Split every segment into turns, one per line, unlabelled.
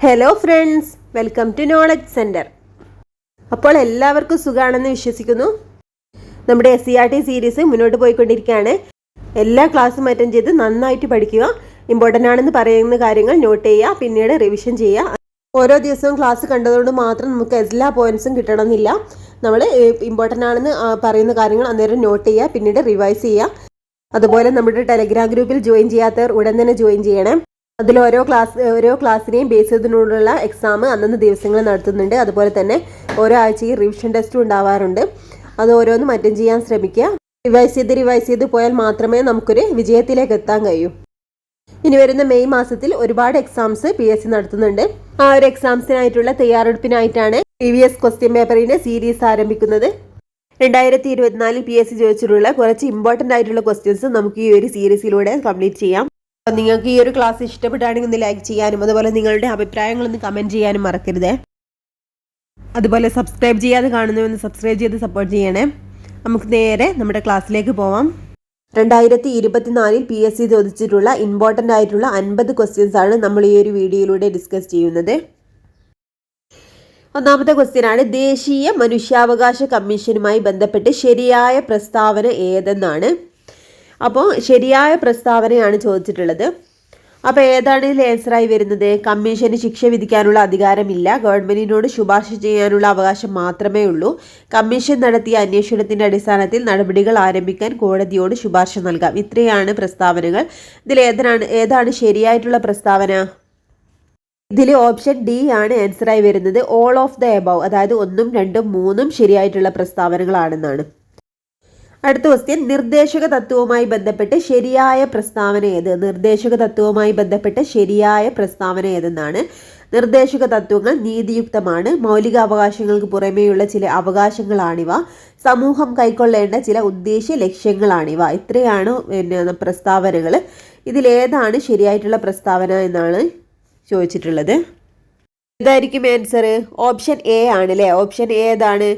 Hello friends, welcome to knowledge centre. അപ്പോൾ എല്ലാവർക്കും സുഖമാണെന്ന് വിശ്വസിക്കുന്നു. നമ്മുടെ SCERT സീരീസ് മുന്നോട്ട് പോയിക്കൊണ്ടിരിക്കുകയാണ്. എല്ലാ ക്ലാസ്സും അറ്റൻഡ് ചെയ്ത് നന്നായിട്ട് പഠിക്കുക. ഇമ്പോർട്ടൻ്റ് ആണെന്ന് പറയുന്ന കാര്യങ്ങൾ നോട്ട് ചെയ്യുക, പിന്നീട് റിവിഷൻ ചെയ്യുക. ഓരോ ദിവസവും ക്ലാസ് കണ്ടതുകൊണ്ട് മാത്രം നമുക്ക് എല്ലാ പോയിൻറ്സും കിട്ടണമെന്നില്ല. നമ്മൾ ഇമ്പോർട്ടൻ്റ് ആണെന്ന് പറയുന്ന കാര്യങ്ങൾ അന്നേരം നോട്ട് ചെയ്യുക, പിന്നീട് റിവൈസ് ചെയ്യുക. അതുപോലെ നമ്മുടെ ടെലഗ്രാം ഗ്രൂപ്പിൽ ജോയിൻ ചെയ്യാത്തവർ ഉടൻ തന്നെ ജോയിൻ ചെയ്യണം. അതിൽ ഓരോ ക്ലാസ്സിനെയും ബേസ് ചെയ്തതിനുള്ള എക്സാം അന്നന്ന് ദിവസങ്ങൾ നടത്തുന്നുണ്ട്. അതുപോലെ തന്നെ ഓരോ ആഴ്ചയും റിവിഷൻ ടെസ്റ്റും ഉണ്ടാവാറുണ്ട്. അത് ഓരോന്നും അറ്റൻഡ് ചെയ്യാൻ ശ്രമിക്കുക. റിവൈസ് ചെയ്ത് പോയാൽ മാത്രമേ നമുക്കൊരു വിജയത്തിലേക്ക് എത്താൻ കഴിയൂ. ഇനി വരുന്ന മെയ് മാസത്തിൽ ഒരുപാട് എക്സാംസ് PSC നടത്തുന്നുണ്ട്. ആ ഒരു എക്സാംസിനായിട്ടുള്ള തയ്യാറെടുപ്പിനായിട്ടാണ് previous ക്വസ്റ്റ്യൻ പേപ്പറിന്റെ സീരീസ് ആരംഭിക്കുന്നത്. 2024 PSC ചോദിച്ചിട്ടുള്ള കുറച്ച് ഇമ്പോർട്ടൻ്റ് ആയിട്ടുള്ള ക്വസ്റ്റ്യൻസ് നമുക്ക് ഈ ഒരു സീരീസിലൂടെ കംപ്ലീറ്റ് ചെയ്യാം. നിങ്ങൾക്ക് ഈ ഒരു ക്ലാസ് ഇഷ്ടപ്പെട്ടാണെങ്കിൽ ഒന്ന് ലൈക്ക് ചെയ്യാനും അതുപോലെ നിങ്ങളുടെ അഭിപ്രായങ്ങളൊന്ന് കമൻറ്റ് ചെയ്യാനും മറക്കരുത്. അതുപോലെ സബ്സ്ക്രൈബ് ചെയ്യാതെ കാണുന്നവന്ന് സബ്സ്ക്രൈബ് ചെയ്ത് സപ്പോർട്ട് ചെയ്യണേ. നമുക്ക് നേരെ നമ്മുടെ ക്ലാസ്സിലേക്ക് പോവാം. 2024 PSC ചോദിച്ചിട്ടുള്ള ഇമ്പോർട്ടൻ്റ് ആയിട്ടുള്ള 50 ക്വസ്റ്റ്യൻസ് ആണ് നമ്മൾ ഈ ഒരു വീഡിയോയിലൂടെ ഡിസ്കസ് ചെയ്യുന്നത്. ഒന്നാമത്തെ ക്വസ്റ്റ്യൻ ആണ്, ദേശീയ മനുഷ്യാവകാശ കമ്മീഷനുമായി ബന്ധപ്പെട്ട് ശരിയായ പ്രസ്താവന ഏതെന്നാണ്. അപ്പോൾ ശരിയായ പ്രസ്താവനയാണ് ചോദിച്ചിട്ടുള്ളത്. അപ്പോൾ ഏതാണ് ഇതിൽ ആൻസറായി വരുന്നത്? കമ്മീഷന് ശിക്ഷ വിധിക്കാനുള്ള അധികാരമില്ല, ഗവൺമെൻറ്റിനോട് ശുപാർശ ചെയ്യാനുള്ള അവകാശം മാത്രമേ ഉള്ളൂ. കമ്മീഷൻ നടത്തിയ അന്വേഷണത്തിൻ്റെ അടിസ്ഥാനത്തിൽ നടപടികൾ ആരംഭിക്കാൻ കോടതിയോട് ശുപാർശ നൽകാം. ഇത്രയാണ് പ്രസ്താവനകൾ. ഇതിൽ ഏതാണ് ശരിയായിട്ടുള്ള പ്രസ്താവന? ഇതിൽ ഓപ്ഷൻ D ആണ് ആൻസറായി വരുന്നത്. ഓൾ ഓഫ് ദ എബവ്, അതായത് 1, 2, 3 ശരിയായിട്ടുള്ള പ്രസ്താവനകളാണെന്നാണ്. അടുത്ത ക്വസ്റ്റ്യൻ, നിർദ്ദേശക തത്വവുമായി ബന്ധപ്പെട്ട് ശരിയായ പ്രസ്താവന ഏത്? നിർദ്ദേശക തത്വവുമായി ബന്ധപ്പെട്ട് ശരിയായ പ്രസ്താവന ഏതെന്നാണ്. നിർദ്ദേശക തത്വങ്ങൾ നീതിയുക്തമാണ്, മൗലിക അവകാശങ്ങൾക്ക് പുറമേയുള്ള ചില അവകാശങ്ങളാണിവ, സമൂഹം കൈക്കൊള്ളേണ്ട ചില ഉദ്ദേശ്യ ലക്ഷ്യങ്ങളാണിവ. ഇത്രയാണ് പ്രസ്താവനകൾ. ഇതിലേതാണ് ശരിയായിട്ടുള്ള പ്രസ്താവന എന്നാണ് ചോദിച്ചിട്ടുള്ളത്. ഇതായിരിക്കും ആൻസർ. ഓപ്ഷൻ A ആണ് അല്ലേ? ഓപ്ഷൻ A ഏതാണ്?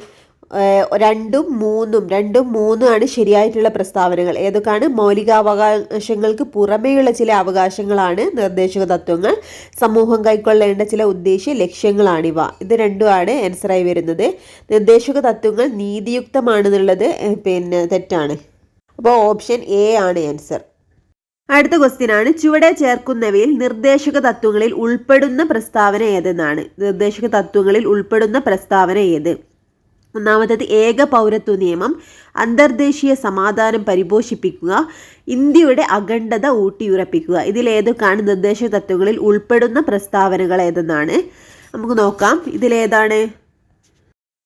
2, 3 ആണ് ശരിയായിട്ടുള്ള പ്രസ്താവനകൾ. ഏതൊക്കെയാണ്? മൗലികാവകാശങ്ങൾക്ക് പുറമേയുള്ള ചില അവകാശങ്ങളാണ് നിർദ്ദേശക തത്വങ്ങൾ, സമൂഹം കൈക്കൊള്ളേണ്ട ചില ഉദ്ദേശ്യ ലക്ഷ്യങ്ങളാണിവ. ഇത് രണ്ടുമാണ് ആൻസറായി വരുന്നത്. നിർദ്ദേശക തത്വങ്ങൾ നീതിയുക്തമാണെന്നുള്ളത് തെറ്റാണ്. അപ്പോൾ ഓപ്ഷൻ A ആണ് ആൻസർ. അടുത്ത ക്വസ്റ്റ്യൻ ആണ്, ചുവടെ ചേർക്കുന്നവയിൽ നിർദ്ദേശക തത്വങ്ങളിൽ ഉൾപ്പെടുന്ന പ്രസ്താവന ഏതെന്നാണ്. നിർദ്ദേശക തത്വങ്ങളിൽ ഉൾപ്പെടുന്ന പ്രസ്താവന ഏത്? ഒന്നാമത്തേത് ഏക പൗരത്വ നിയമം, അന്തർദേശീയ സമാധാനം പരിപോഷിപ്പിക്കുക, ഇന്ത്യയുടെ അഖണ്ഡത ഊട്ടിയുറപ്പിക്കുക. ഇതിലേതൊക്കെയാണ് നിർദ്ദേശക തത്വങ്ങളിൽ ഉൾപ്പെടുന്ന പ്രസ്താവനകൾ ഏതെന്നാണ് നമുക്ക് നോക്കാം. ഇതിലേതാണ്?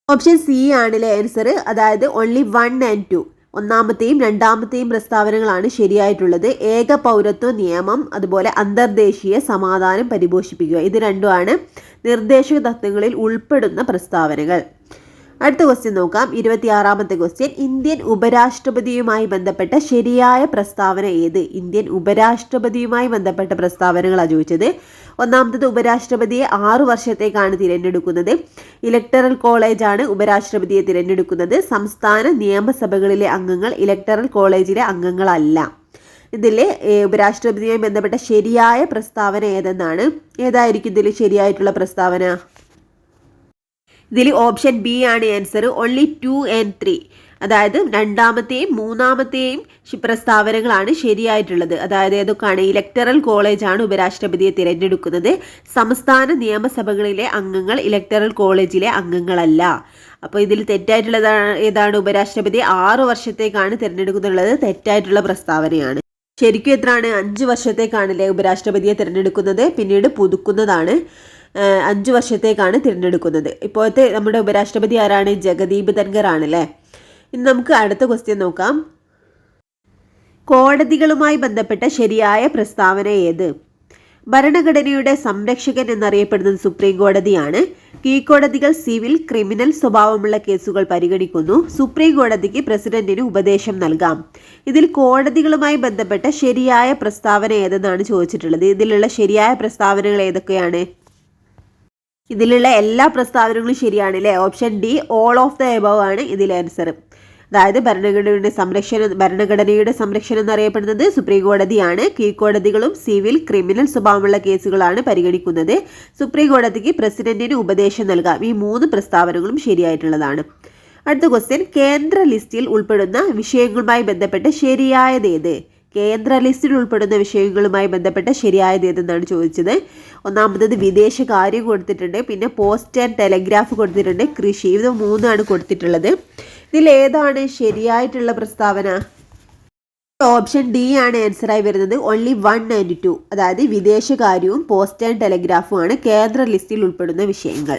ഓപ്ഷൻ C ആണല്ലേ ആൻസർ. അതായത് ഓൺലി 1 and 2, ഒന്നാമത്തെയും രണ്ടാമത്തെയും പ്രസ്താവനകളാണ് ശരിയായിട്ടുള്ളത്. ഏക പൗരത്വ നിയമം, അതുപോലെ അന്തർദേശീയ സമാധാനം പരിപോഷിപ്പിക്കുക. ഇത് രണ്ടുമാണ് നിർദ്ദേശക തത്വങ്ങളിൽ ഉൾപ്പെടുന്ന പ്രസ്താവനകൾ. അടുത്ത ക്വസ്റ്റ്യൻ നോക്കാം. 26ാമത്തെ ക്വസ്റ്റ്യൻ, ഇന്ത്യൻ ഉപരാഷ്ട്രപതിയുമായി ബന്ധപ്പെട്ട ശരിയായ പ്രസ്താവന ഏത്? ഇന്ത്യൻ ഉപരാഷ്ട്രപതിയുമായി ബന്ധപ്പെട്ട പ്രസ്താവനകളാണ് ചോദിച്ചത്. ഒന്നാമത്തത്, ഉപരാഷ്ട്രപതിയെ 6 വർഷത്തേക്കാണ് തിരഞ്ഞെടുക്കുന്നത്. ഇലക്ടറൽ കോളേജാണ് ഉപരാഷ്ട്രപതിയെ തിരഞ്ഞെടുക്കുന്നത്. സംസ്ഥാന നിയമസഭകളിലെ അംഗങ്ങൾ ഇലക്ടറൽ കോളേജിലെ അംഗങ്ങളല്ല. ഇതിൽ ഉപരാഷ്ട്രപതിയുമായി ബന്ധപ്പെട്ട ശരിയായ പ്രസ്താവന ഏതെന്നാണ്. ഏതായിരിക്കും ഇതിൽ ശരിയായിട്ടുള്ള പ്രസ്താവന? ഇതിൽ ഓപ്ഷൻ B ആണ് ആൻസർ. ഓൺലി 2 and 3, അതായത് രണ്ടാമത്തെയും മൂന്നാമത്തെയും പ്രസ്താവനകളാണ് ശരിയായിട്ടുള്ളത്. അതായത് ഏതൊക്കെയാണ്? ഇലക്ടറൽ കോളേജാണ് ഉപരാഷ്ട്രപതിയെ തിരഞ്ഞെടുക്കുന്നത്. സംസ്ഥാന നിയമസഭകളിലെ അംഗങ്ങൾ ഇലക്ടറൽ കോളേജിലെ അംഗങ്ങളല്ല. അപ്പോൾ ഇതിൽ തെറ്റായിട്ടുള്ളത് ഏതാണ്? ഉപരാഷ്ട്രപതി 6 വർഷത്തേക്കാണ് തിരഞ്ഞെടുക്കുന്നുള്ളത്. തെറ്റായിട്ടുള്ള പ്രസ്താവനയാണ്. ശരിക്കും എത്രയാണ്? 5 വർഷത്തേക്കാണല്ലേ ഉപരാഷ്ട്രപതിയെ തിരഞ്ഞെടുക്കുന്നത്, പിന്നീട് പുതുക്കുന്നതാണ്. 5 വർഷത്തേക്കാണ് തിരഞ്ഞെടുക്കുന്നത്. ഇപ്പോഴത്തെ നമ്മുടെ ഉപരാഷ്ട്രപതി ആരാണ്? ജഗദീപ് ധൻഖർ ആണല്ലേ. ഇനി നമുക്ക് അടുത്ത ക്വസ്റ്റ്യൻ നോക്കാം. കോടതികളുമായി ബന്ധപ്പെട്ട ശരിയായ പ്രസ്താവന ഏത്? ഭരണഘടനയുടെ സംരക്ഷകൻ എന്നറിയപ്പെടുന്നത് സുപ്രീം കോടതിയാണ്. കീഴ്ക്കോടതികൾ സിവിൽ, ക്രിമിനൽ സ്വഭാവമുള്ള കേസുകൾ പരിഗണിക്കുന്നു. സുപ്രീം കോടതിക്ക് പ്രസിഡന്റിന് ഉപദേശം നൽകാം. ഇതിൽ കോടതികളുമായി ബന്ധപ്പെട്ട ശരിയായ പ്രസ്താവന ഏതെന്നാണ് ചോദിച്ചിട്ടുള്ളത്. ഇതിലുള്ള ശരിയായ പ്രസ്താവനകൾ ഏതൊക്കെയാണ്? ഇതിലുള്ള എല്ലാ പ്രസ്താവനകളും ശരിയാണ് അല്ലേ? Option D all of the above ആണ് ഇതിൽ ആൻസർ. അതായത് ഭരണഘടനയുടെ സംരക്ഷണം എന്നറിയപ്പെടുന്നത് സുപ്രീം കോടതിയാണ്. കീഴ്ക്കോടതികളും സിവിൽ, ക്രിമിനൽ സ്വഭാവമുള്ള കേസുകളാണ് പരിഗണിക്കുന്നത്. സുപ്രീം കോടതിക്ക് പ്രസിഡന്റിന് ഉപദേശം നൽകാം. ഈ 3 പ്രസ്താവനകളും ശരിയായിട്ടുള്ളതാണ്. അടുത്ത ക്വസ്റ്റ്യൻ, കേന്ദ്ര ലിസ്റ്റിൽ ഉൾപ്പെടുന്ന വിഷയങ്ങളുമായി ബന്ധപ്പെട്ട് ശരിയായതേത്? കേന്ദ്ര ലിസ്റ്റിൽ ഉൾപ്പെടുന്ന വിഷയങ്ങളുമായി ബന്ധപ്പെട്ട ശരിയായത് ഏതെന്നാണ് ചോദിച്ചത്. ഒന്നാമത്തത് വിദേശകാര്യം കൊടുത്തിട്ടുണ്ട്, പിന്നെ പോസ്റ്റ് ആൻഡ് ടെലഗ്രാഫ് കൊടുത്തിട്ടുണ്ട്, കൃഷി. ഇത് 3 കൊടുത്തിട്ടുള്ളത്. ഇതിൽ ഏതാണ് ശരിയായിട്ടുള്ള പ്രസ്താവന? ഓപ്ഷൻ ഡി ആണ് ആൻസറായി വരുന്നത്. ഓൺലി 1 and 2, അതായത് വിദേശകാര്യവും പോസ്റ്റ് ആൻഡ് ടെലഗ്രാഫുമാണ് കേന്ദ്ര ലിസ്റ്റിൽ ഉൾപ്പെടുന്ന വിഷയങ്ങൾ.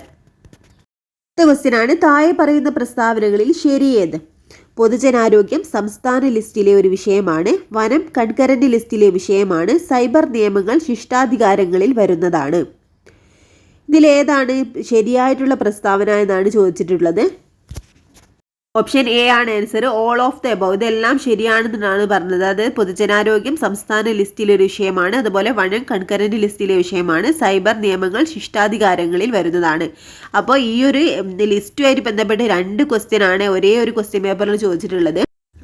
അടുത്ത ക്വസ്റ്റ്യൻ ആണ്, താഴെ പറയുന്ന പ്രസ്താവനകളിൽ ശരിയേത്? പൊതുജനാരോഗ്യം സംസ്ഥാന ലിസ്റ്റിലെ ഒരു വിഷയമാണ്. വനം കൺകറന്റ് ലിസ്റ്റിലെ വിഷയമാണ്. സൈബർ നിയമങ്ങൾ ശിഷ്ടാധികാരങ്ങളിൽ വരുന്നതാണ്. ഇതിലേതാണ് ശരിയായിട്ടുള്ള പ്രസ്താവന എന്നാണ് ചോദിച്ചിട്ടുള്ളത്. ഓപ്ഷൻ എ ആണ് answer. All of the above, ഇതെല്ലാം ശരിയാണെന്നാണ് പറഞ്ഞത്. അത് പൊതുജനാരോഗ്യം സംസ്ഥാന ലിസ്റ്റിലെ ഒരു വിഷയമാണ്. അതുപോലെ വനം കൺകറന്റ് ലിസ്റ്റിലെ വിഷയമാണ്. സൈബർ നിയമങ്ങൾ ശിഷ്ടാധികാരങ്ങളിൽ വരുന്നതാണ്. അപ്പോൾ ഈ ഒരു ലിസ്റ്റുമായിട്ട് ബന്ധപ്പെട്ട് 2 ക്വസ്റ്റ്യൻ ആണ് ഒരേ ഒരു ക്വസ്റ്റ്യൻ പേപ്പറിൽ ചോദിച്ചിട്ടുള്ളത്.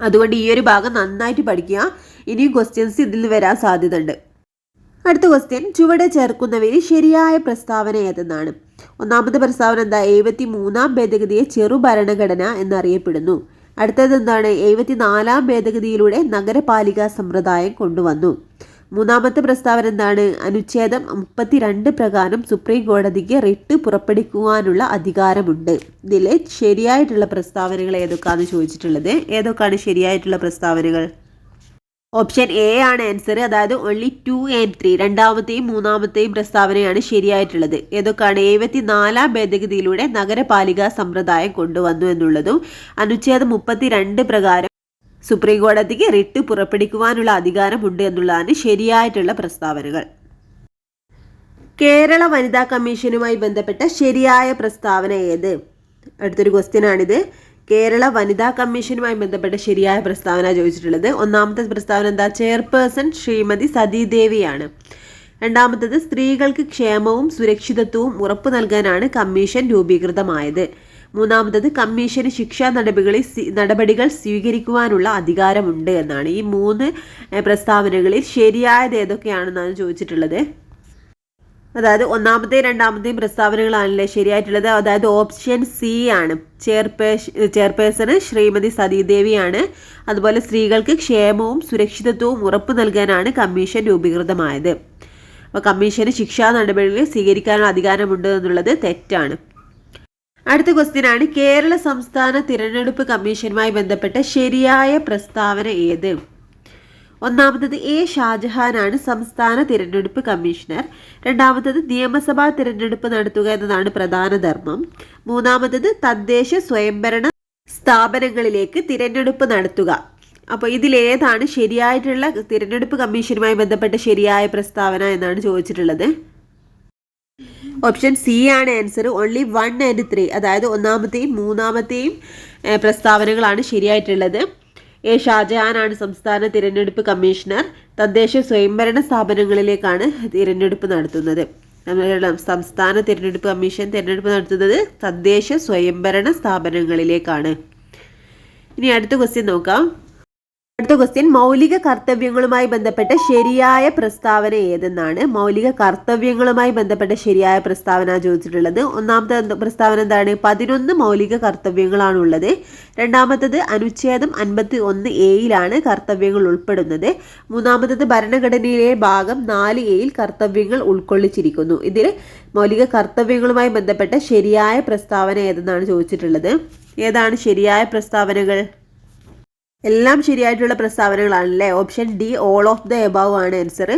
അതുകൊണ്ട് ഈ ഒരു ഭാഗം നന്നായിട്ട് പഠിക്കുക. ഇനിയും ക്വസ്റ്റ്യൻസ് ഇതിൽ വരാൻ സാധ്യതയുണ്ട്. അടുത്ത ക്വസ്റ്റ്യൻ, ചുവടെ ചേർക്കുന്നവയിൽ ശരിയായ പ്രസ്താവന ഏതെന്നാണ്? ഒന്നാമത്തെ പ്രസ്താവന എന്താ? 73ാം ഭേദഗതിയെ ചെറുഭരണഘടന എന്നറിയപ്പെടുന്നു. അടുത്തത് എന്താണ്? 74ാം ഭേദഗതിയിലൂടെ നഗരപാലിക സമ്പ്രദായം കൊണ്ടുവന്നു. മൂന്നാമത്തെ പ്രസ്താവന എന്താണ്? അനുച്ഛേദം 32 പ്രകാരം സുപ്രീം കോടതിക്ക് റിട്ട് പുറപ്പെടുവിക്കുവാനുള്ള അധികാരമുണ്ട്. ഇതിൽ ശരിയായിട്ടുള്ള പ്രസ്താവനകൾ ഏതൊക്കെയാണെന്ന് ചോദിച്ചിട്ടുള്ളത്. ഏതൊക്കെയാണ് ശരിയായിട്ടുള്ള പ്രസ്താവനകൾ? ഓപ്ഷൻ എ ആണ് ആൻസർ. അതായത് ഓൺലി 2 and 3, രണ്ടാമത്തെയും മൂന്നാമത്തെയും പ്രസ്താവനയാണ് ശരിയായിട്ടുള്ളത്. ഏതൊക്കെയാണ്? 74ാം ഭേദഗതിയിലൂടെ നഗരപാലിക സമ്പ്രദായം കൊണ്ടുവന്നു എന്നുള്ളതും അനുച്ഛേദം 32 പ്രകാരം സുപ്രീം കോടതിക്ക് റിട്ട് പുറപ്പെടുവിക്കുവാനുള്ള അധികാരമുണ്ട് എന്നുള്ളതാണ് ശരിയായിട്ടുള്ള പ്രസ്താവനകൾ. കേരള വനിതാ കമ്മീഷനുമായി ബന്ധപ്പെട്ട ശരിയായ പ്രസ്താവന ഏത്? അടുത്തൊരു ക്വസ്റ്റ്യൻ ആണിത്. കേരള വനിതാ കമ്മീഷനുമായി ബന്ധപ്പെട്ട ശരിയായ പ്രസ്താവന ചോദിച്ചിട്ടുള്ളത്. ഒന്നാമത്തെ പ്രസ്താവന എന്താ? ചെയർപേഴ്സൺ ശ്രീമതി സതീദേവിയാണ്. രണ്ടാമത്തേത് സ്ത്രീകൾക്ക് ക്ഷേമവും സുരക്ഷിതത്വവും ഉറപ്പു നൽകാനാണ് കമ്മീഷൻ രൂപീകൃതമായത്. മൂന്നാമത്തേത് കമ്മീഷന് ശിക്ഷാ നടപടികൾ സ്വീകരിക്കുവാനുള്ള അധികാരമുണ്ട് എന്നാണ്. ഈ 3 പ്രസ്താവനകളിൽ ശരിയായത് ഏതൊക്കെയാണെന്നാണ് ചോദിച്ചിട്ടുള്ളത്. അതായത് ഒന്നാമത്തെയും രണ്ടാമത്തെയും പ്രസ്താവനകളാണല്ലേ ശരിയായിട്ടുള്ളത്. അതായത് ഓപ്ഷൻ സി ആണ്. ചെയർപേഴ്സൺ ശ്രീമതി സതീദേവിയാണ്. അതുപോലെ സ്ത്രീകൾക്ക് ക്ഷേമവും സുരക്ഷിതത്വവും ഉറപ്പു നൽകാനാണ് കമ്മീഷൻ രൂപീകൃതമായത്. അപ്പോൾ കമ്മീഷന് ശിക്ഷാ നടപടികൾ സ്വീകരിക്കാനുള്ള അധികാരമുണ്ട് എന്നുള്ളത് തെറ്റാണ്. അടുത്ത ക്വസ്റ്റ്യൻ ആണ്, കേരള സംസ്ഥാന തിരഞ്ഞെടുപ്പ് കമ്മീഷനുമായി ബന്ധപ്പെട്ട ശരിയായ പ്രസ്താവന ഏത്? ഒന്നാമത്തത് എ ഷാജഹാനാണ് സംസ്ഥാന തിരഞ്ഞെടുപ്പ് കമ്മീഷണർ. രണ്ടാമത്തത് നിയമസഭാ തിരഞ്ഞെടുപ്പ് നടത്തുക എന്നതാണ് പ്രധാന ധർമ്മം. മൂന്നാമത്തത് തദ്ദേശ സ്വയംഭരണ സ്ഥാപനങ്ങളിലേക്ക് തിരഞ്ഞെടുപ്പ് നടത്തുക. അപ്പോൾ ഇതിലേതാണ് ശരിയായിട്ടുള്ള തിരഞ്ഞെടുപ്പ് കമ്മീഷനുമായി ബന്ധപ്പെട്ട ശരിയായ പ്രസ്താവന എന്നാണ് ചോദിച്ചിട്ടുള്ളത്. ഓപ്ഷൻ സി ആണ് ആൻസർ. ഓൺലി 1 and 3, അതായത് ഒന്നാമത്തെയും മൂന്നാമത്തെയും പ്രസ്താവനകളാണ് ശരിയായിട്ടുള്ളത്. എ ഷാജഹാനാണ് സംസ്ഥാന തിരഞ്ഞെടുപ്പ് കമ്മീഷണർ. തദ്ദേശ സ്വയംഭരണ സ്ഥാപനങ്ങളിലേക്കാണ് തിരഞ്ഞെടുപ്പ് നടത്തുന്നത്. സംസ്ഥാന തിരഞ്ഞെടുപ്പ് കമ്മീഷൻ തിരഞ്ഞെടുപ്പ് നടത്തുന്നത് തദ്ദേശ സ്വയംഭരണ സ്ഥാപനങ്ങളിലേക്കാണ്. ഇനി അടുത്ത ക്വസ്റ്റ്യൻ നോക്കാം. അടുത്ത ക്വസ്റ്റ്യൻ, മൗലിക കർത്തവ്യങ്ങളുമായി ബന്ധപ്പെട്ട ശരിയായ പ്രസ്താവന ഏതെന്നാണ്? മൗലിക കർത്തവ്യങ്ങളുമായി ബന്ധപ്പെട്ട ശരിയായ പ്രസ്താവന ചോദിച്ചിട്ടുള്ളത്. ഒന്നാമത്തെ പ്രസ്താവന എന്താണ്? 11 മൗലിക കർത്തവ്യങ്ങളാണുള്ളത്. രണ്ടാമത്തത് അനുച്ഛേദം 51A കർത്തവ്യങ്ങൾ ഉൾപ്പെടുന്നത്. മൂന്നാമത്തത് ഭരണഘടനയിലെ ഭാഗം 4A കർത്തവ്യങ്ങൾ ഉൾക്കൊള്ളിച്ചിരിക്കുന്നു. ഇതിൽ മൗലിക കർത്തവ്യങ്ങളുമായി ബന്ധപ്പെട്ട ശരിയായ പ്രസ്താവന ഏതെന്നാണ് ചോദിച്ചിട്ടുള്ളത്. ഏതാണ് ശരിയായ പ്രസ്താവനകൾ? എല്ലാം ശരിയായിട്ടുള്ള പ്രസ്താവനകളാണല്ലേ. Option D all of the above ആണ് ആൻസർ.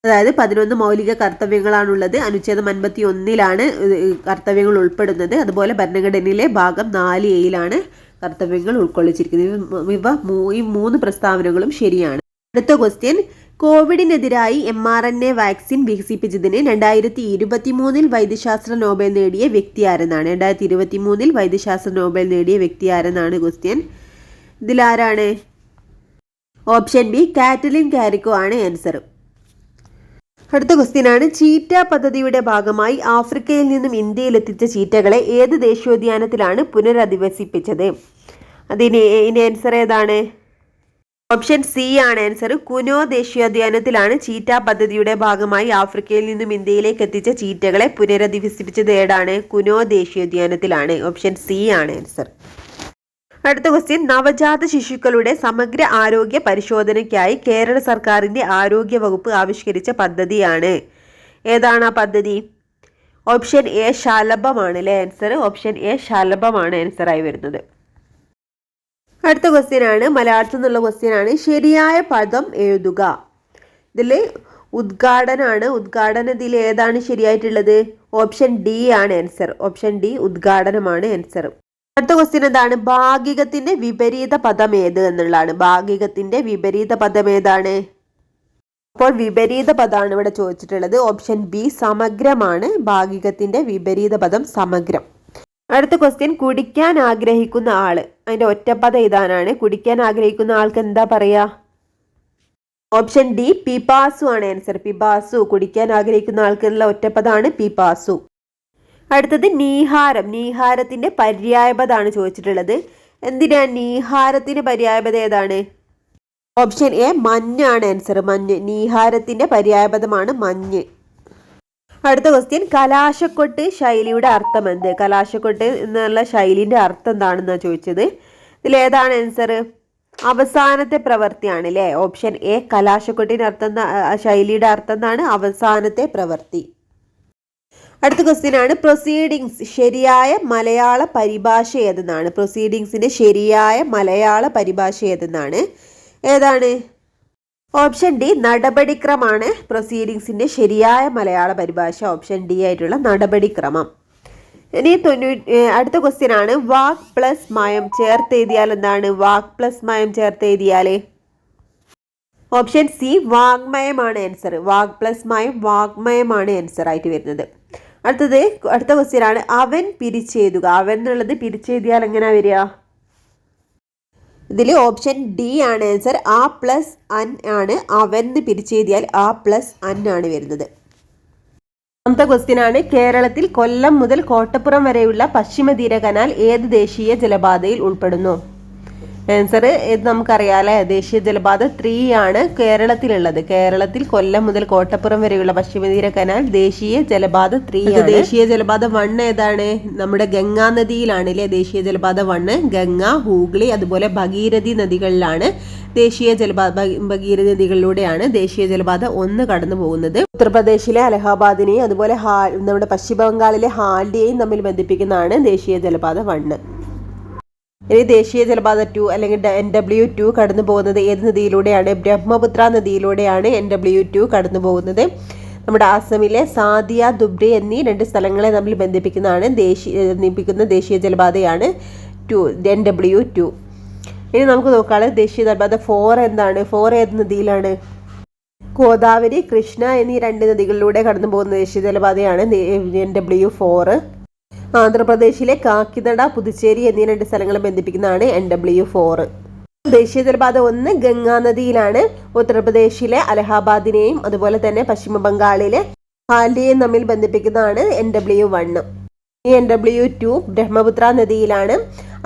അതായത് 11 മൗലിക കർത്തവ്യങ്ങളാണുള്ളത്. അനുച്ഛേദം 51 കർത്തവ്യങ്ങൾ ഉൾപ്പെടുന്നത്. അതുപോലെ ഭരണഘടനയിലെ ഭാഗം 4A കർത്തവ്യങ്ങൾ ഉൾക്കൊള്ളിച്ചിരിക്കുന്നത്. ഈ 3 പ്രസ്താവനകളും ശരിയാണ്. അടുത്ത ക്വസ്റ്റ്യൻ, കോവിഡിനെതിരായി mRNA വാക്സിൻ വികസിപ്പിച്ചതിന് 2023 വൈദ്യശാസ്ത്ര നോബൽ നേടിയ വ്യക്തി ആരെന്നാണ്? 2023 വൈദ്യശാസ്ത്ര നോബൽ നേടിയ വ്യക്തി ആരെന്നാണ് ക്വസ്റ്റ്യൻ. ഇതിലാരാണ്? ഓപ്ഷൻ ബി കാറ്റലിൻ കാരിക്കോ ആണ് ആൻസർ. അടുത്ത ക്വസ്റ്റ്യൻ ആണ്, ചീറ്റ പദ്ധതിയുടെ ഭാഗമായി ആഫ്രിക്കയിൽ നിന്നും ഇന്ത്യയിൽ എത്തിച്ച ചീറ്റകളെ ഏത് ദേശീയോദ്യാനത്തിലാണ് പുനരധിവസിപ്പിച്ചത്? ഇതിൻ്റെ ആൻസർ ഏതാണ്? ഓപ്ഷൻ സി ആണ് ആൻസർ. കുനോ ദേശീയോദ്യാനത്തിലാണ് ചീറ്റ പദ്ധതിയുടെ ഭാഗമായി ആഫ്രിക്കയിൽ നിന്നും ഇന്ത്യയിലേക്ക് എത്തിച്ച ചീറ്റകളെ പുനരധിവസിപ്പിച്ചത് ഏതാണ്? കുനോ ദേശീയോദ്യാനത്തിലാണ്. ഓപ്ഷൻ സി ആണ് ആൻസർ. അടുത്ത ക്വസ്റ്റ്യൻ, നവജാത ശിശുക്കളുടെ സമഗ്ര ആരോഗ്യ പരിശോധനയ്ക്കായി കേരള സർക്കാരിന്റെ ആരോഗ്യ വകുപ്പ് ആവിഷ്കരിച്ച പദ്ധതിയാണ്. ഏതാണ് ആ പദ്ധതി? ഓപ്ഷൻ എ ശലഭമാണ് അല്ലേ ആൻസർ. ഓപ്ഷൻ എ ശലഭമാണ് ആൻസർ ആയി വരുന്നത്. അടുത്ത ക്വസ്റ്റ്യൻ ആണ്, മലയാളത്തിൽ നിന്നുള്ള ക്വസ്റ്റ്യൻ ആണ്. ശരിയായ പദം എഴുതുക. ഇതിൽ ഉദ്ഘാടനമാണ്. ഉദ്ഘാടനത്തിൽ ഏതാണ് ശരിയായിട്ടുള്ളത്? ഓപ്ഷൻ ഡി ആണ് ആൻസർ. ഓപ്ഷൻ ഡി ഉദ്ഘാടനമാണ് ആൻസർ. അടുത്ത ക്വസ്റ്റ്യൻ എന്താണ്? ഭാഗികത്തിന്റെ വിപരീത പദം ഏത് എന്നുള്ളതാണ്. ഭാഗികത്തിന്റെ വിപരീത പദം ഏതാണ്? അപ്പോൾ വിപരീത പദമാണ് ഇവിടെ ചോദിച്ചിട്ടുള്ളത്. Option B സമഗ്രമാണ്. ഭാഗികത്തിന്റെ വിപരീത പദം സമഗ്രം. അടുത്ത ക്വസ്റ്റ്യൻ, കുടിക്കാൻ ആഗ്രഹിക്കുന്ന ആള്. അതിന്റെ ഒറ്റപ്പദം ഇതാണ്. കുടിക്കാൻ ആഗ്രഹിക്കുന്ന ആൾക്ക് എന്താ പറയാ? ഓപ്ഷൻ ഡി പിപാസു ആണ് ആൻസർ. പിപാസു. കുടിക്കാൻ ആഗ്രഹിക്കുന്ന ആൾക്കുള്ള ഒറ്റപ്പദമാണ് പിപാസു. അടുത്തത് നീഹാരം. നീഹാരത്തിന്റെ പര്യായപദമാണ് ചോദിച്ചിട്ടുള്ളത്. എന്തിനാ നീഹാരത്തിന് പര്യായപദം ഏതാണ്? ഓപ്ഷൻ എ മഞ്ഞാണ് ആൻസർ. മഞ്ഞ്. നീഹാരത്തിന്റെ പര്യായപദമാണ് മഞ്ഞ്. അടുത്ത ക്വസ്റ്റ്യൻ, കലാശക്കൊട്ട് ശൈലിയുടെ അർത്ഥം എന്ത്? കലാശക്കൊട്ട് എന്നുള്ള ശൈലിന്റെ അർത്ഥം എന്താണെന്നാ ചോദിച്ചത്. ഇതിൽ ഏതാണ് ആൻസർ? അവസാനത്തെ പ്രവൃത്തിയാണ് അല്ലേ. ഓപ്ഷൻ എ കലാശക്കൊട്ടിന്റെ അർത്ഥം ശൈലിയുടെ അർത്ഥം എന്താണ്? അവസാനത്തെ പ്രവൃത്തി. അടുത്ത ക്വസ്റ്റ്യൻ ആണ്, പ്രൊസീഡിങ്സ് ശരിയായ മലയാള പരിഭാഷ ഏതെന്നാണ്? പ്രൊസീഡിങ്സിന്റെ ശരിയായ മലയാള പരിഭാഷ ഏതെന്നാണ്? ഏതാണ്? ഓപ്ഷൻ ഡി നടപടിക്രമാണ് പ്രൊസീഡിങ്സിന്റെ ശരിയായ മലയാള പരിഭാഷ. ഓപ്ഷൻ ഡി ആയിട്ടുള്ള നടപടിക്രമം. ഇനി അടുത്ത ക്വസ്റ്റ്യൻ ആണ്, വാക് പ്ലസ് മയം ചേർത്ത് എഴുതിയാൽ എന്താണ്? വാക് പ്ലസ് മയം ചേർത്ത് എഴുതിയാൽ ഓപ്ഷൻ സി വാഗ്മയമാണ് ആൻസർ. വാക് പ്ലസ് മയം വാഗ്മയമാണ് ആൻസർ ആയിട്ട് വരുന്നത്. അടുത്ത ക്വസ്റ്റ്യൻ ആണ്, അവൻ പിരിച്ചെഴുതുക. അവൻ എന്നുള്ളത് പിരിച്ചെഴുതിയാൽ എങ്ങനെയാ വരിക? ഇതിൽ ഓപ്ഷൻ ഡി ആണ് ആൻസർ. ആ പ്ലസ് അൻ ആണ്. അവൻ പിരിച്ചെഴുതിയാൽ ആ പ്ലസ് അൻ ആണ് വരുന്നത്. രണ്ടാമത്തെ ക്വസ്റ്റ്യൻ ആണ്, കേരളത്തിൽ കൊല്ലം മുതൽ കോട്ടപ്പുറം വരെയുള്ള പശ്ചിമതീര കനാൽ ഏത് ദേശീയ ജലപാതയിൽ ഉൾപ്പെടുന്നു? ആൻസർ ഇത് നമുക്കറിയാലേ. ദേശീയ ജലപാത 3 ആണ് കേരളത്തിലുള്ളത്. കേരളത്തിൽ കൊല്ലം മുതൽ കോട്ടപ്പുറം വരെയുള്ള പശ്ചിമതീര കനാൽ ദേശീയ ജലപാത 3 ആണ്. ദേശീയ ജലപാത 1 ഏതാണ്? നമ്മുടെ ഗംഗാ നദിയിലാണ് അല്ലേ ദേശീയ ജലപാത 1. ഗംഗ, ഹൂഗ്ലി അതുപോലെ ഭഗീരഥി നദികളിലാണ് ഭഗീരഥി നദികളിലൂടെയാണ് ദേശീയ ജലപാത 1 കടന്നു പോകുന്നത്. ഉത്തർപ്രദേശിലെ അലഹാബാദിനെയും അതുപോലെ നമ്മുടെ പശ്ചിമ ബംഗാളിലെ ഹാൽഡിയെയും തമ്മിൽ ബന്ധിപ്പിക്കുന്നതാണ് ദേശീയ ജലപാത 1. ഇനി ദേശീയ ജലപാത 2 അല്ലെങ്കിൽ NW2 കടന്നു പോകുന്നത് ഏത് നദിയിലൂടെയാണ്? ബ്രഹ്മപുത്ര നദിയിലൂടെയാണ് NW2 കടന്നു പോകുന്നത്. നമ്മുടെ ആസാമിലെ സാദിയ ദുബ്രി എന്നീ 2 സ്ഥലങ്ങളെ തമ്മിൽ ബന്ധിപ്പിക്കുന്ന ദേശീയ ജലപാതയാണ് NW2. ഇനി നമുക്ക് നോക്കാം ദേശീയ ജലപാത 4 എന്താണ്? 4 ഏത് നദിയിലാണ്? ഗോദാവരി, കൃഷ്ണ എന്നീ 2 നദികളിലൂടെ കടന്നു പോകുന്ന ദേശീയ ജലപാതയാണ് NW4. ആന്ധ്രാപ്രദേശിലെ കാക്കിനഡ, പുതുച്ചേരി എന്നീ 2 സ്ഥലങ്ങളെ ബന്ധിപ്പിക്കുന്നതാണ് NW4. ദേശീയ ജലപാത 1 ഗംഗാ നദിയിലാണ്. ഉത്തർപ്രദേശിലെ അലഹാബാദിനെയും അതുപോലെ തന്നെ പശ്ചിമ ബംഗാളിലെ ഹാൽഡിയെയും തമ്മിൽ ബന്ധിപ്പിക്കുന്നതാണ് NW1. ഈ NW2 ബ്രഹ്മപുത്ര നദിയിലാണ്.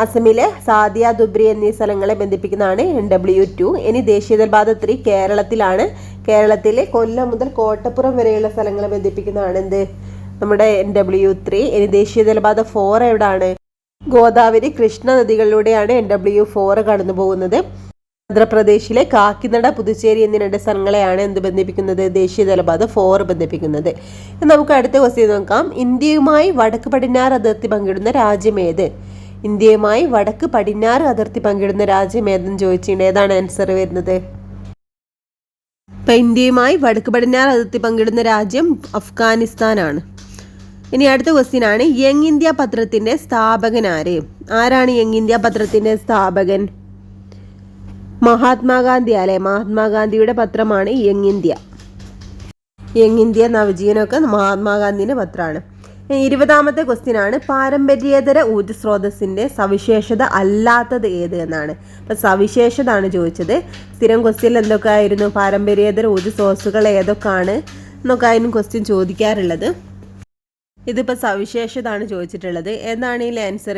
അസമിലെ സാദിയ ദുബ്രി എന്നീ സ്ഥലങ്ങളെ ബന്ധിപ്പിക്കുന്നതാണ് NW2. ഇനി ദേശീയ ജലപാത 3 കേരളത്തിലാണ്. കേരളത്തിലെ കൊല്ലം മുതൽ കോട്ടപ്പുറം വരെയുള്ള സ്ഥലങ്ങളെ ബന്ധിപ്പിക്കുന്നതാണ് എന്ത്? നമ്മുടെ NW3. ഇനി ദേശീയ ജലപാത 4 എവിടാണ്? ഗോദാവരി, കൃഷ്ണ നദികളിലൂടെയാണ് NW4 കടന്നു പോകുന്നത്. ആന്ധ്രാപ്രദേശിലെ കാക്കിനഡ, പുതുച്ചേരി എന്നീ 2 സ്ഥലങ്ങളെയാണ് എന്ത് ബന്ധിപ്പിക്കുന്നത്? ദേശീയ ജലപാത 4 ബന്ധിപ്പിക്കുന്നത്. നമുക്ക് അടുത്ത ക്വസ്റ്റ്യൻ നോക്കാം. ഇന്ത്യയുമായി വടക്ക് പടിഞ്ഞാറ് അതിർത്തി പങ്കിടുന്ന രാജ്യം ഏത്? ഇന്ത്യയുമായി വടക്ക് പടിഞ്ഞാറ് അതിർത്തി പങ്കിടുന്ന രാജ്യം ഏതെന്ന് ചോദിച്ചിട്ടുണ്ട്. ഏതാണ് ആൻസർ വരുന്നത്? ഇപ്പം ഇന്ത്യയുമായി വടക്ക് പടിഞ്ഞാറ് അതിർത്തി പങ്കിടുന്ന രാജ്യം അഫ്ഗാനിസ്ഥാനാണ്. ഇനി അടുത്ത ക്വസ്റ്റ്യൻ ആണ്, യങ് ഇന്ത്യ പത്രത്തിന്റെ സ്ഥാപകൻ ആര്? ആരാണ് യങ് ഇന്ത്യ പത്രത്തിന്റെ സ്ഥാപകൻ? മഹാത്മാഗാന്ധി അല്ലെ. മഹാത്മാഗാന്ധിയുടെ പത്രമാണ് യങ് ഇന്ത്യ. യങ് ഇന്ത്യ നവജീവനൊക്കെ മഹാത്മാഗാന്ധിയുടെ പത്രമാണ്. 20ാമത്തെ ക്വസ്റ്റ്യൻ ആണ്, പാരമ്പര്യേതര ഊർജ്ജ സ്രോതസ്സിന്റെ സവിശേഷത അല്ലാത്തത് ഏത് എന്നാണ്. അപ്പം സവിശേഷത ആണ് ചോദിച്ചത്. സ്ഥിരം ക്വസ്റ്റ്യനിൽ എന്തൊക്കെ ആയിരുന്നു? പാരമ്പര്യേതര ഊർജ്ജ സ്രോതസ്സുകൾ ഏതൊക്കെയാണ് എന്നൊക്കെ ആയിരുന്നു ക്വസ്റ്റ്യൻ ചോദിക്കാറുള്ളത്. ഇതിപ്പോൾ സവിശേഷത ആണ് ചോദിച്ചിട്ടുള്ളത്. എന്താണ് ഈ ആൻസർ?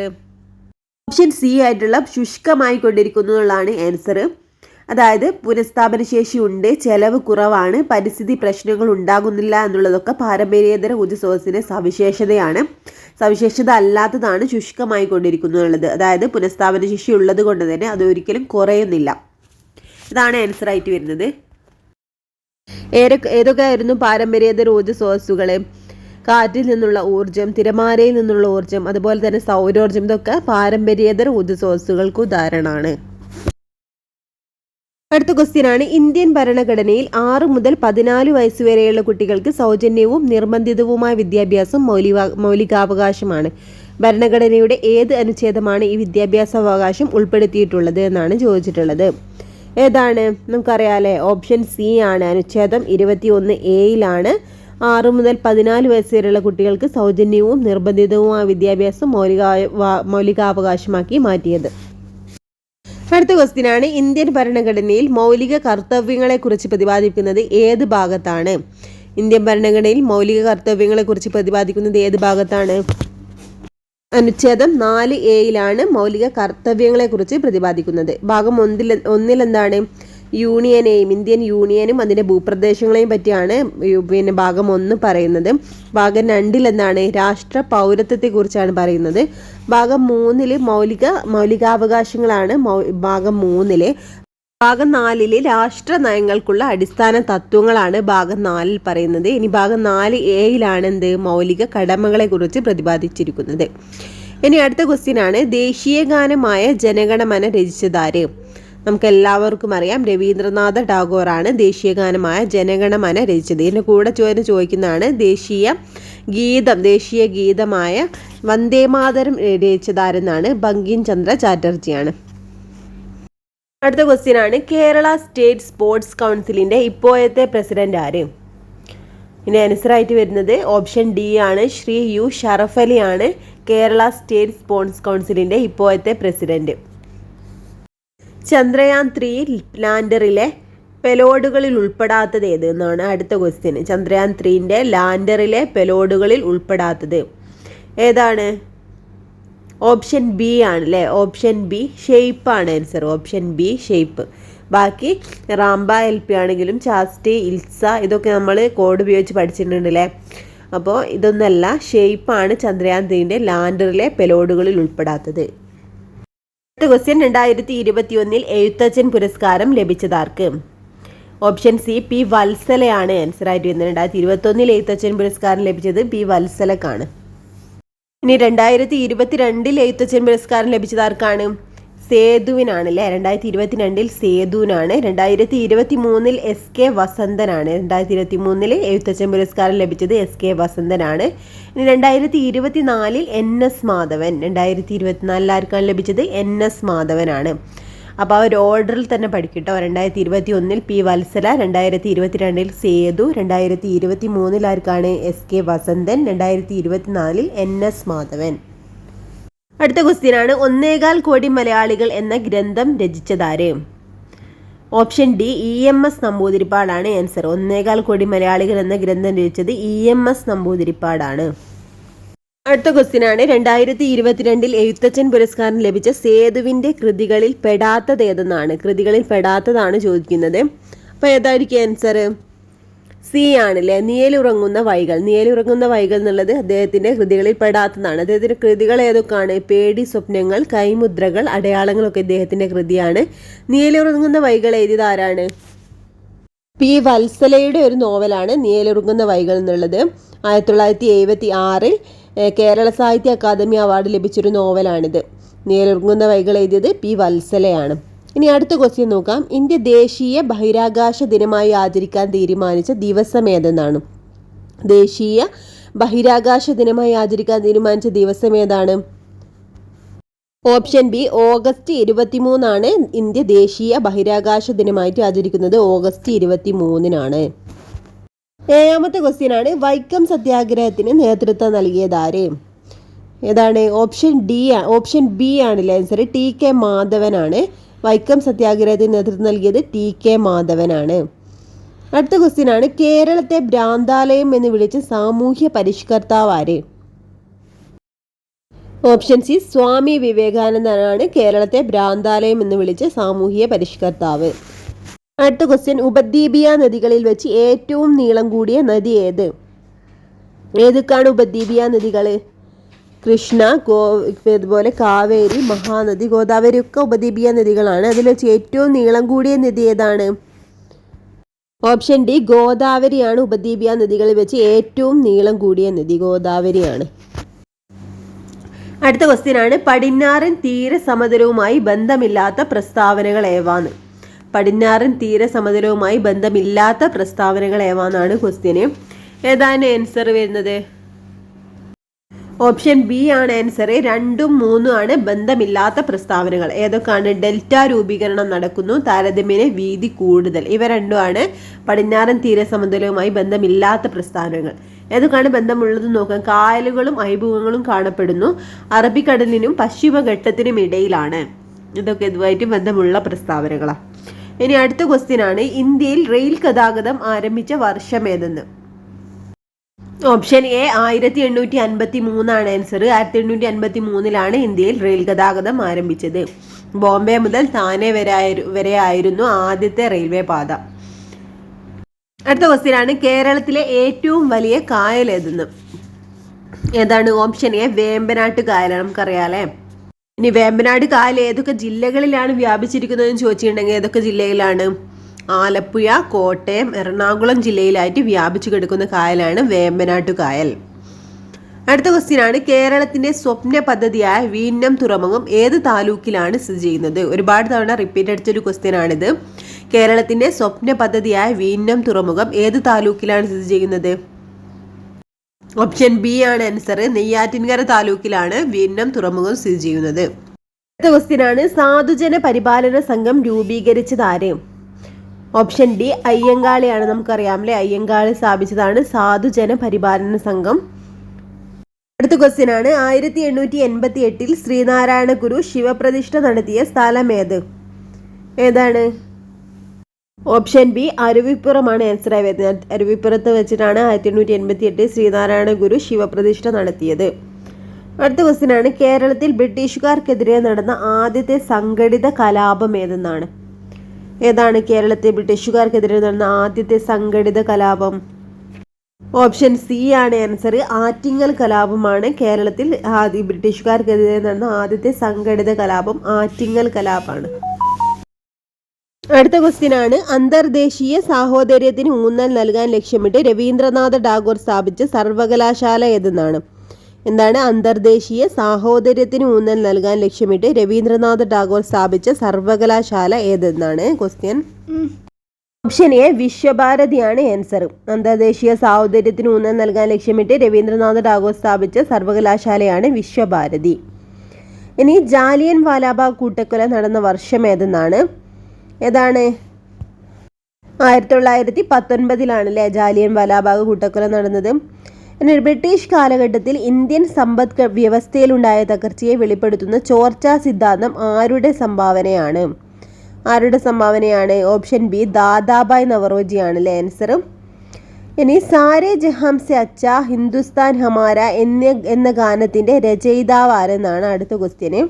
ഓപ്ഷൻ സി ആയിട്ടുള്ള ശുഷ്കമായി കൊണ്ടിരിക്കുന്നു എന്നുള്ളതാണ് ആൻസർ. അതായത് പുനഃസ്ഥാപന ശേഷി ഉണ്ട്, ചെലവ് കുറവാണ്, പരിസ്ഥിതി പ്രശ്നങ്ങൾ ഉണ്ടാകുന്നില്ല എന്നുള്ളതൊക്കെ പാരമ്പര്യേതര ഊർജ്ജസ്രോതസ്സിൻ്റെ സവിശേഷതയാണ്. സവിശേഷത അല്ലാത്തതാണ് ശുഷ്കമായി കൊണ്ടിരിക്കുന്നു എന്നുള്ളത്. അതായത് പുനഃസ്ഥാപന ശേഷി ഉള്ളത് കൊണ്ട് തന്നെ അത് ഒരിക്കലും കുറയുന്നില്ല. ഇതാണ് ആൻസർ ആയിട്ട് വരുന്നത്. ഏതൊക്കെയായിരുന്നു പാരമ്പര്യേതര ഊർജ്ജസ്രോതസ്സുകൾ? കാറ്റിൽ നിന്നുള്ള ഊർജ്ജം, തിരമാലയിൽ നിന്നുള്ള ഊർജ്ജം, അതുപോലെ തന്നെ സൗരോർജ്ജം, ഇതൊക്കെ പാരമ്പര്യേതര ഊർജ്ജസ്രോതസ്സുകൾക്ക് ഉദാഹരണമാണ്. അടുത്ത ക്വസ്റ്റ്യൻ ആണ്, ഇന്ത്യൻ ഭരണഘടനയിൽ 6 മുതൽ 14 വയസ്സ് വരെയുള്ള കുട്ടികൾക്ക് സൗജന്യവും നിർബന്ധിതവുമായ വിദ്യാഭ്യാസം മൗലികാവകാശമാണ്. ഭരണഘടനയുടെ ഏത് അനുച്ഛേദമാണ് ഈ വിദ്യാഭ്യാസാവകാശം ഉൾപ്പെടുത്തിയിട്ടുള്ളത് എന്നാണ് ചോദിച്ചിട്ടുള്ളത്. ഏതാണ്? നമുക്കറിയാലേ, ഓപ്ഷൻ സി ആണ്. അനുച്ഛേദം 21A 6 മുതൽ 14 വയസ്സ് വരെയുള്ള കുട്ടികൾക്ക് സൗജന്യവും നിർബന്ധിതവുമായ വിദ്യാഭ്യാസം മൗലികാവകാശമാക്കി മാറ്റിയത്. അടുത്ത ക്വസ്റ്റ്യൻ ആണ്, ഇന്ത്യൻ ഭരണഘടനയിൽ മൗലിക കർത്തവ്യങ്ങളെക്കുറിച്ച് പ്രതിപാദിക്കുന്നത് ഏത് ഭാഗത്താണ്? ഇന്ത്യൻ ഭരണഘടനയിൽ മൗലിക കർത്തവ്യങ്ങളെക്കുറിച്ച് പ്രതിപാദിക്കുന്നത് ഏത് ഭാഗത്താണ്? അനുച്ഛേദം 4A മൗലിക കർത്തവ്യങ്ങളെക്കുറിച്ച് പ്രതിപാദിക്കുന്നത്. ഭാഗം 1 എന്താണ്? ഇന്ത്യൻ യൂണിയനും അതിൻ്റെ ഭൂപ്രദേശങ്ങളെയും പറ്റിയാണ് ഭാഗം 1 പറയുന്നത്. ഭാഗം 2 എന്താണ്? രാഷ്ട്ര പൗരത്വത്തെക്കുറിച്ചാണ് പറയുന്നത്. ഭാഗം 3 മൗലികാവകാശങ്ങളാണ്. ഭാഗം 3 ഭാഗം 4 രാഷ്ട്ര നയങ്ങൾക്കുള്ള അടിസ്ഥാന തത്വങ്ങളാണ് ഭാഗം 4 പറയുന്നത്. ഇനി ഭാഗം 4A മൗലിക കടമകളെ കുറിച്ച് പ്രതിപാദിച്ചിരിക്കുന്നത്. ഇനി അടുത്ത ക്വസ്റ്റ്യൻ ആണ്, ദേശീയ ഗാനമായ ജനഗണമന രചിച്ചതാര്? നമുക്ക് എല്ലാവർക്കും അറിയാം, രവീന്ദ്രനാഥ ടാഗോറാണ് ദേശീയ ഗാനമായ ജനഗണമന രചിച്ചത്. ഇതിൻ്റെ കൂടെ ചോദിക്കുന്നതാണ്, ദേശീയ ഗീതമായ വന്ദേമാതരം രചിച്ചതാരെന്നാണ്? ബങ്കിം ചന്ദ്ര ചാറ്റർജിയാണ്. അടുത്ത ക്വസ്റ്റ്യൻ ആണ്, കേരള സ്റ്റേറ്റ് സ്പോർട്സ് കൗൺസിലിൻ്റെ ഇപ്പോഴത്തെ പ്രസിഡന്റ് ആര്? ഇതിൻ്റെ ആൻസർ ആയിട്ട് വരുന്നത് ഓപ്ഷൻ ഡി ആണ്. ശ്രീ യു ഷറഫ് അലി ആണ് കേരള സ്റ്റേറ്റ് സ്പോർട്സ് കൗൺസിലിൻ്റെ ഇപ്പോഴത്തെ പ്രസിഡന്റ്. ചന്ദ്രയാൻ 3 ലാൻഡറിലെ പെലോഡുകളിൽ ഉൾപ്പെടാത്തത് ഏത് എന്നാണ് അടുത്ത ക്വസ്റ്റ്യൻ. ചന്ദ്രയാൻ 3 ലാൻഡറിലെ പെലോഡുകളിൽ ഉൾപ്പെടാത്തത് ഏതാണ്? ഓപ്ഷൻ ബി ആണ് അല്ലേ? ഓപ്ഷൻ ബി ഷെയ്പ്പ് ആണ് ആൻസർ. Option B shape. ബാക്കി റാംബ LP ആണെങ്കിലും ചാസ്റ്റി, ഇൽസ ഇതൊക്കെ നമ്മൾ കോഡ് ഉപയോഗിച്ച് പഠിച്ചിട്ടുണ്ട് അല്ലേ? അപ്പോൾ ഇതൊന്നല്ല, ഷെയ്പ്പാണ് ചന്ദ്രയാൻ 3 ലാൻഡറിലെ പെലോഡുകളിൽ ഉൾപ്പെടാത്തത്. അടുത്ത ക്വസ്റ്റ്യൻ, 2021 എഴുത്തച്ഛൻ പുരസ്കാരം ലഭിച്ചതാർക്ക്? ഓപ്ഷൻ സി പി വത്സലയാണ് ആൻസർ ആയിട്ട് വരുന്നത്. 2021 എഴുത്തച്ഛൻ പുരസ്കാരം ലഭിച്ചത് പി വത്സലക്കാണ്. ഇനി 2022 എഴുത്തച്ഛൻ പുരസ്കാരം ലഭിച്ചതാർക്കാണ്? സേതുവിനാണ് അല്ലേ? 2022 സേതുവിനാണ്. 2023 SK വസന്തനാണ്. 2023 എഴുത്തച്ഛൻ പുരസ്കാരം ലഭിച്ചത് SK വസന്തനാണ്. ഇനി 2024 NS മാധവൻ. 2024 ആർക്കാണ് ലഭിച്ചത്? NS മാധവനാണ്. അപ്പോൾ ആ ഒരു ഓർഡറിൽ തന്നെ പഠിക്കട്ടോ. 2021 പി വത്സല, 2022 സേതു, 2023 ആർക്കാണ്? SK Vasanthan, 2024 NS Madhavan. അടുത്ത ക്വസ്റ്റ്യൻ ആണ്, 1.25 കോടി മലയാളികൾ എന്ന ഗ്രന്ഥം രചിച്ചതാര്? ഓപ്ഷൻ ഡി EMS നമ്പൂതിരിപ്പാടാണ് ആൻസർ. 1.25 കോടി മലയാളികൾ എന്ന ഗ്രന്ഥം രചിച്ചത് EMS നമ്പൂതിരിപ്പാടാണ്. അടുത്ത ക്വസ്റ്റ്യൻ ആണ്, 2022 എഴുത്തച്ഛൻ പുരസ്കാരം ലഭിച്ച സേതുവിൻ്റെ കൃതികളിൽ പെടാത്തത് ഏതെന്നാണ്? കൃതികളിൽ പെടാത്തതാണ് ചോദിക്കുന്നത്. അപ്പോൾ ഏതായിരിക്കും ആൻസർ? സി ആണല്ലേ, നിഴലുറങ്ങുന്ന വൈകൾ. നിഴലുറങ്ങുന്ന വൈകൾ എന്നുള്ളത് അദ്ദേഹത്തിൻ്റെ കൃതികളിൽ പെടാത്തതാണ്. അദ്ദേഹത്തിൻ്റെ കൃതികൾ ഏതൊക്കെയാണ്? പേടി, സ്വപ്നങ്ങൾ, കൈമുദ്രകൾ, അടയാളങ്ങളൊക്കെ ഇദ്ദേഹത്തിൻ്റെ കൃതിയാണ്. നിഴലുറങ്ങുന്ന വൈകൾ എഴുതിയത് ആരാണ്? പി വത്സലയുടെ ഒരു നോവലാണ് നിഴലുറങ്ങുന്ന വൈകൾ എന്നുള്ളത്. 1976 കേരള സാഹിത്യ അക്കാദമി അവാർഡ് ലഭിച്ചൊരു നോവലാണിത്. നിഴലുറങ്ങുന്ന വൈകൾ എഴുതിയത് പി വത്സലയാണ്. ഇനി അടുത്ത ക്വസ്റ്റ്യൻ നോക്കാം. ഇന്ത്യ ദേശീയ ബഹിരാകാശ ദിനമായി ആചരിക്കാൻ തീരുമാനിച്ച ദിവസം ഏതെന്നാണ്? ദേശീയ ബഹിരാകാശ ദിനമായി ആചരിക്കാൻ തീരുമാനിച്ച ദിവസം ഏതാണ്? ഓപ്ഷൻ ബി ഓഗസ്റ്റ് 23 ഇന്ത്യ ദേശീയ ബഹിരാകാശ ദിനമായിട്ട് ആചരിക്കുന്നത്. ഓഗസ്റ്റ് 23 ഏഴാമത്തെ ക്വസ്റ്റ്യൻ ആണ്, വൈക്കം സത്യാഗ്രഹത്തിന് നേതൃത്വം നൽകിയതാര്? ഏതാണ്? ഓപ്ഷൻ ബി ആണല്ലേ ആൻസർ. TK മാധവനാണ്. വൈക്കം സത്യാഗ്രഹത്തിന് നേതൃത്വം നൽകിയത് TK മാധവനാണ്. അടുത്ത ക്വസ്റ്റ്യൻ ആണ്, കേരളത്തെ ഭ്രാന്താലയം എന്ന് വിളിച്ച സാമൂഹ്യ പരിഷ്കർത്താവ് ആര്? ഓപ്ഷൻ സി, സ്വാമി വിവേകാനന്ദനാണ് കേരളത്തെ ഭ്രാന്താലയം എന്ന് വിളിച്ച സാമൂഹിക പരിഷ്കർത്താവ്. അടുത്ത ക്വസ്റ്റ്യൻ, ഉപദ്വീപീയ നദികളിൽ വെച്ച് ഏറ്റവും നീളം കൂടിയ നദി ഏത്? ഏതൊക്കെയാണ് ഉപദ്വീപീയ നദികൾ? കൃഷ്ണ, അതുപോലെ കാവേരി, മഹാനദി, ഗോദാവരി ഒക്കെ ഉപദ്വീപീയ നദികളാണ്. അതിൽ വെച്ച് ഏറ്റവും നീളം കൂടിയ നദി ഏതാണ്? ഓപ്ഷൻ ഡി, ഗോദാവരിയാണ് ഉപദ്വീപീയ നദികളിൽ വെച്ച് ഏറ്റവും നീളം കൂടിയ നദി. ഗോദാവരിയാണ്. അടുത്ത ക്വസ്റ്റ്യൻ ആണ്, പടിഞ്ഞാറൻ തീരസമതലവുമായി ബന്ധമില്ലാത്ത പ്രസ്താവനകൾ ഏവാന്ന്? പടിഞ്ഞാറൻ തീരസമതലവുമായി ബന്ധമില്ലാത്ത പ്രസ്താവനകൾ ഏവാന്നാണ് ക്വസ്റ്റ്യന്. ഏതാണ് ആൻസർ വരുന്നത്? ഓപ്ഷൻ ബി ആണ് ആൻസർ. 2ഉം 3ഉം ആണ് ബന്ധമില്ലാത്ത പ്രസ്താവനകൾ. ഏതൊക്കെയാണ്? ഡെൽറ്റ രൂപീകരണം നടക്കുന്നു, താരതമ്യേന വീതി കൂടുതൽ. ഇവ രണ്ടുമാണ് പടിഞ്ഞാറൻ തീരസമതലവുമായി ബന്ധമില്ലാത്ത പ്രസ്താവനകൾ. ഏതൊക്കെയാണ് ബന്ധമുള്ളത് നോക്കാം. കായലുകളും അഴിമുഖങ്ങളും കാണപ്പെടുന്നു, അറബിക്കടലിനും പശ്ചിമഘട്ടത്തിനും ഇടയിലാണ്. ഇതൊക്കെ ഇതുമായിട്ട് ബന്ധമുള്ള പ്രസ്താവനകളാണ്. ഇനി അടുത്ത ക്വസ്റ്റ്യൻ ആണ്, ഇന്ത്യയിൽ റെയിൽ ഗതാഗതം ആരംഭിച്ച വർഷം ഏതെന്ന്? ഓപ്ഷൻ എ 1853 ആണ് ആൻസർ. 1853 ഇന്ത്യയിൽ റെയിൽ ഗതാഗതം ആരംഭിച്ചത്. ബോംബെ മുതൽ താനെ വരെ ആയിരുന്നു ആദ്യത്തെ റെയിൽവേ പാത. അടുത്ത ക്വസ്റ്റ്യൻ ആണ്, കേരളത്തിലെ ഏറ്റവും വലിയ കായൽ ഏതെന്ന്? ഏതാണ്? ഓപ്ഷൻ എ, വേമ്പനാട്ട് കായലാണ്. നമുക്കറിയാലേ. ഇനി വേമ്പനാട് കായൽ ഏതൊക്കെ ജില്ലകളിലാണ് വ്യാപിച്ചിരിക്കുന്നതെന്ന് ചോദിച്ചിട്ടുണ്ടെങ്കിൽ ഏതൊക്കെ ജില്ലയിലാണ്? ആലപ്പുഴ, കോട്ടയം, എറണാകുളം ജില്ലയിലായിട്ട് വ്യാപിച്ചു കിടക്കുന്ന കായലാണ് വേമ്പനാട്ടു കായൽ. അടുത്ത ക്വസ്റ്റ്യൻ ആണ്, കേരളത്തിന്റെ സ്വപ്ന പദ്ധതിയായ വീന്നം തുറമുഖം ഏത് താലൂക്കിലാണ് സ്ഥിതി ചെയ്യുന്നത്? ഒരുപാട് തവണ റിപ്പീറ്റ് അടിച്ചൊരു ക്വസ്റ്റ്യൻ ആണിത്. കേരളത്തിന്റെ സ്വപ്ന പദ്ധതിയായ വീന്നം തുറമുഖം ഏത് താലൂക്കിലാണ് സ്ഥിതി ചെയ്യുന്നത്? ഓപ്ഷൻ ബി ആണ് ആൻസർ. നെയ്യാറ്റിൻകര താലൂക്കിലാണ് വീന്നം തുറമുഖം സ്ഥിതി ചെയ്യുന്നത്. അടുത്ത ക്വസ്റ്റ്യൻ ആണ്, സാധുജന പരിപാലന സംഘം രൂപീകരിച്ചത് ആര്? ഓപ്ഷൻ ഡി, അയ്യങ്കാളിയാണ്. നമുക്കറിയാം അല്ലേ, അയ്യങ്കാളി സ്ഥാപിച്ചതാണ് സാധുജന പരിപാലന സംഘം. അടുത്ത ക്വസ്റ്റ്യൻ ആണ്, 1888 ശ്രീനാരായണ ഗുരു ശിവപ്രതിഷ്ഠ നടത്തിയ സ്ഥലം ഏത്? ഏതാണ്? ഓപ്ഷൻ ബി, അരുവിപ്പുറമാണ് ആൻസർ ആയി വരുന്നത്. അരുവിപ്പുറത്ത് വെച്ചിട്ടാണ് 1888 ശ്രീനാരായണ ഗുരു ശിവപ്രതിഷ്ഠ നടത്തിയത്. അടുത്ത ക്വസ്റ്റ്യൻ ആണ്, കേരളത്തിൽ ബ്രിട്ടീഷുകാർക്കെതിരെ നടന്ന ആദ്യത്തെ സംഘടിത കലാപം ഏതെന്നാണ്? ഏതാണ് കേരളത്തിൽ ബ്രിട്ടീഷുകാർക്കെതിരെ നടന്ന ആദ്യത്തെ സംഘടിത കലാപം? ഓപ്ഷൻ സി ആണ് ആൻസർ. ആറ്റിങ്ങൽ കലാപമാണ് കേരളത്തിൽ ബ്രിട്ടീഷുകാർക്കെതിരെ നടന്ന ആദ്യത്തെ സംഘടിത കലാപം. ആറ്റിങ്ങൽ കലാപമാണ്. അടുത്ത ക്വസ്റ്റ്യൻ ആണ്, അന്തർദേശീയ സാഹോദര്യത്തിന് ഊന്നൽ നൽകാൻ ലക്ഷ്യമിട്ട് രവീന്ദ്രനാഥ ടാഗോർ സ്ഥാപിച്ച സർവകലാശാല ഏതെന്നാണ്? എന്താണ്? അന്തർദേശീയ സാഹോദര്യത്തിന് ഊന്നൽ നൽകാൻ ലക്ഷ്യമിട്ട് രവീന്ദ്രനാഥ ടാഗോർ സ്ഥാപിച്ച സർവകലാശാല ഏതെന്നാണ് ക്വസ്റ്റ്യൻ. ഓപ്ഷൻ എ, വിശ്വഭാരതിയാണ് ആൻസർ. അന്തർദേശീയ സാഹോദര്യത്തിന് ഊന്നൽ നൽകാൻ ലക്ഷ്യമിട്ട് രവീന്ദ്രനാഥ ടാഗോർ സ്ഥാപിച്ച സർവകലാശാലയാണ് വിശ്വഭാരതി. ഇനി ജാലിയൻ വാലാബാഗ് കൂട്ടക്കൊല നടന്ന വർഷം ഏതെന്നാണ്? ഏതാണ്? 1919 അല്ലേ ജാലിയൻ വാലാബാഗ് കൂട്ടക്കൊല നടന്നത്. ഇനി ബ്രിട്ടീഷ് കാലഘട്ടത്തിൽ ഇന്ത്യൻ സമ്പദ് വ്യവസ്ഥയിലുണ്ടായ തകർച്ചയെ വെളിപ്പെടുത്തുന്ന ചോർച്ചാ സിദ്ധാന്തം ആരുടെ സംഭാവനയാണ്? ആരുടെ സംഭാവനയാണ്? ഓപ്ഷൻ ബി, ദാദാബായ് നവറോജിയാണ് അല്ലേ ആൻസർ. ഇനി സാരേ ജഹാം സെ അച്ഛാ ഹിന്ദുസ്ഥാൻ ഹമാര എന്ന ഗാനത്തിന്റെ രചയിതാവ് ആരെന്നാണ് അടുത്ത ക്വസ്റ്റ്യന്.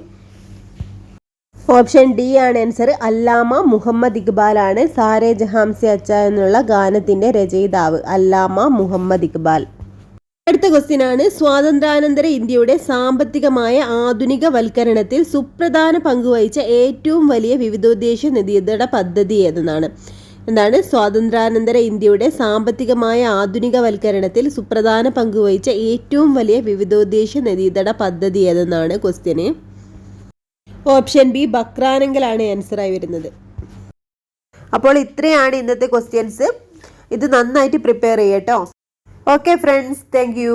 ഓപ്ഷൻ ഡി ആണ് ആൻസർ. അല്ലാമ മുഹമ്മദ് ഇക്ബാലാണ് സാരേ ജഹാം സെ അച്ഛാ എന്നുള്ള ഗാനത്തിന്റെ രചയിതാവ്. അല്ലാമ മുഹമ്മദ് ഇക്ബാൽ. അടുത്ത ക്വസ്റ്റ്യൻ ആണ്, സ്വാതന്ത്ര്യാനന്തര ഇന്ത്യയുടെ സാമ്പത്തികമായ ആധുനിക വൽക്കരണത്തിൽ സുപ്രധാന പങ്കുവഹിച്ച ഏറ്റവും വലിയ വിവിധോദ്ദേശ നിധിയുടെ പദ്ധതി ഏതെന്നാണ്? എന്താണ്? സ്വാതന്ത്ര്യാനന്തര ഇന്ത്യയുടെ സാമ്പത്തികമായ ആധുനിക വൽക്കരണത്തിൽ സുപ്രധാന പങ്കുവഹിച്ച ഏറ്റവും വലിയ വിവിധോദ്ദേശ നിധിയുടെ പദ്ധതി ഏതെന്നാണ് ക്വസ്റ്റ്യന്. ഓപ്ഷൻ ബി, ബക്രാനങ്കലാണ് ആൻസർ ആയി വരുന്നത്. അപ്പോൾ ഇത്രയാണ് ഇന്നത്തെ ക്വസ്റ്റ്യൻസ്. ഇത് നന്നായിട്ട് പ്രിപ്പയർ ചെയ്യട്ടോ. Okay friends, thank you.